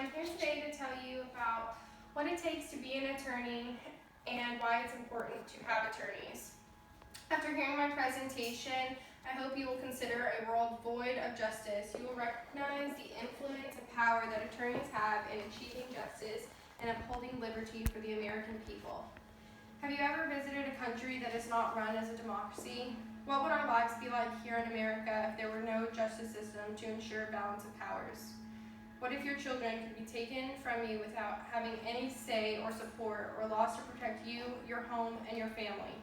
I'm here today to tell you about what it takes to be an attorney and why it's important to have attorneys. After hearing my presentation, I hope you will consider a world void of justice. You will recognize the influence and power that attorneys have in achieving justice and upholding liberty for the American people. Have you ever visited a country that is not run as a democracy? What would our lives be like here in America if there were no justice system to ensure balance of powers? What if your children could be taken from you without having any say or support, or laws to protect you, your home, and your family?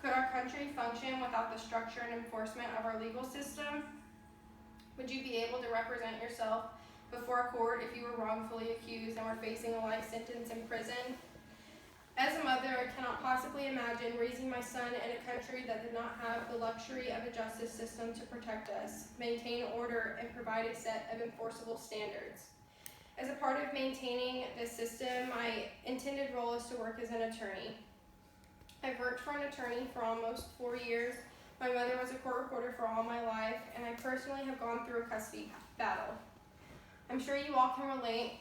Could our country function without the structure and enforcement of our legal system? Would you be able to represent yourself before a court if you were wrongfully accused and were facing a life sentence in prison? As a mother, I cannot possibly imagine raising my son in a country that did not have the luxury of a justice system to protect us, maintain order, and provide a set of enforceable standards. As a part of maintaining this system, my intended role is to work as an attorney. I've worked for an attorney for almost 4 years. My mother was a court reporter for all my life, and I personally have gone through a custody battle. I'm sure you all can relate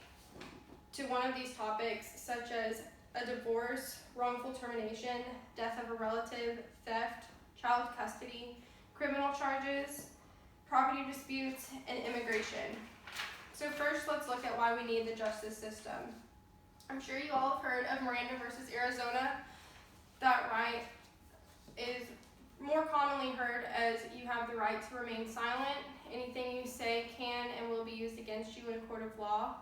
to one of these topics, such as a divorce, wrongful termination, death of a relative, theft, child custody, criminal charges, property disputes, and immigration. So first, let's look at why we need the justice system. I'm sure you all have heard of Miranda versus Arizona. That right is more commonly heard as you have the right to remain silent. Anything you say can and will be used against you in a court of law.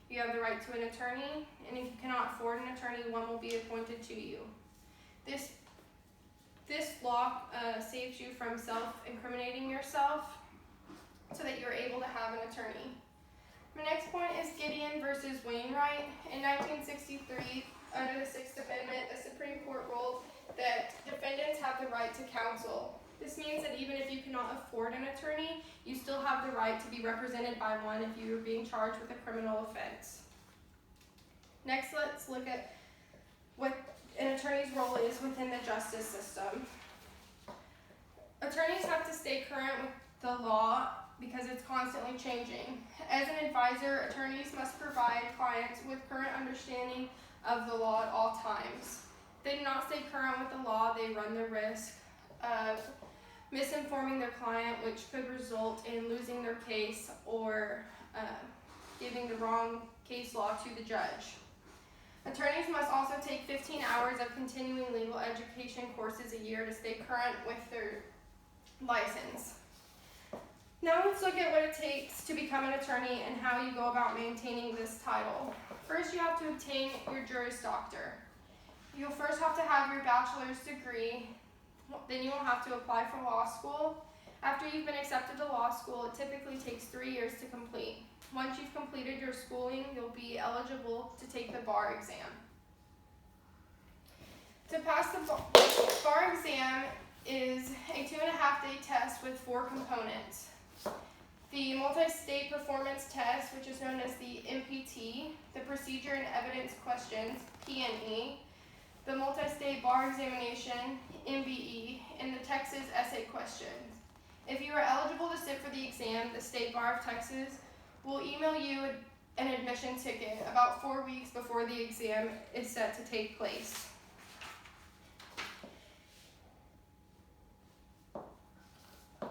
You have the right to an attorney, and if you cannot afford an attorney, one will be appointed to you. This law saves you from self-incriminating yourself so that you're able to have an attorney. My next point is Gideon versus Wainwright. In 1963, under the Sixth Amendment, the Supreme Court ruled that defendants have the right to counsel. This means that even if you cannot afford an attorney, you still have the right to be represented by one if you are being charged with a criminal offense. Next, let's look at what an attorney's role is within the justice system. Attorneys have to stay current with the law because it's constantly changing. As an advisor, attorneys must provide clients with current understanding of the law at all times. If they do not stay current with the law, they run the risk of misinforming their client, which could result in losing their case or giving the wrong case law to the judge. Attorneys must also take 15 hours of continuing legal education courses a year to stay current with their license. Now let's look at what it takes to become an attorney and how you go about maintaining this title. First, you have to obtain your Juris Doctor. You'll first have to have your bachelor's degree. Then you will have to apply for law school. After you've been accepted to law school, it typically takes 3 years to complete. Once you've completed your schooling, you'll be eligible to take the bar exam. To pass the bar exam is a 2.5-day test with 4 components. The multi-state performance test, which is known as the MPT, the procedure and evidence questions, P&E, the multi-state bar examination, MBE, and the Texas essay questions. If you are eligible to sit for the exam, the State Bar of Texas will email you an admission ticket about 4 weeks before the exam is set to take place.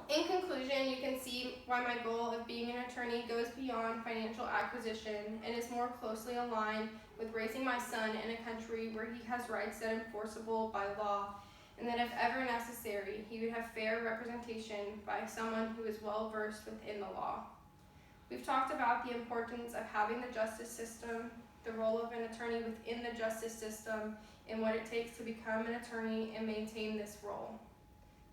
In conclusion, you can see why my goal of being an attorney goes beyond financial acquisition and is more closely aligned with raising my son in a country where he has rights that are enforceable by law, and that if ever necessary, he would have fair representation by someone who is well versed within the law. We've talked about the importance of having the justice system, the role of an attorney within the justice system, and what it takes to become an attorney and maintain this role.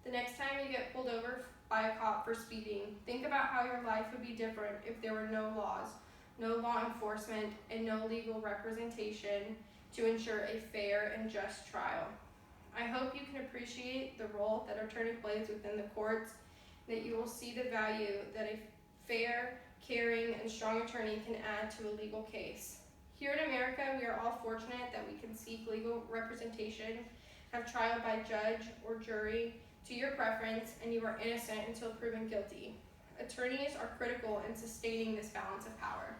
The next time you get pulled over by a cop for speeding, think about how your life would be different if there were no laws, no law enforcement, and no legal representation to ensure a fair and just trial. I hope you can appreciate the role that an attorney plays within the courts, that you will see the value that a fair, caring, and strong attorney can add to a legal case. Here in America, we are all fortunate that we can seek legal representation, have trial by judge or jury to your preference, and you are innocent until proven guilty. Attorneys are critical in sustaining this balance of power.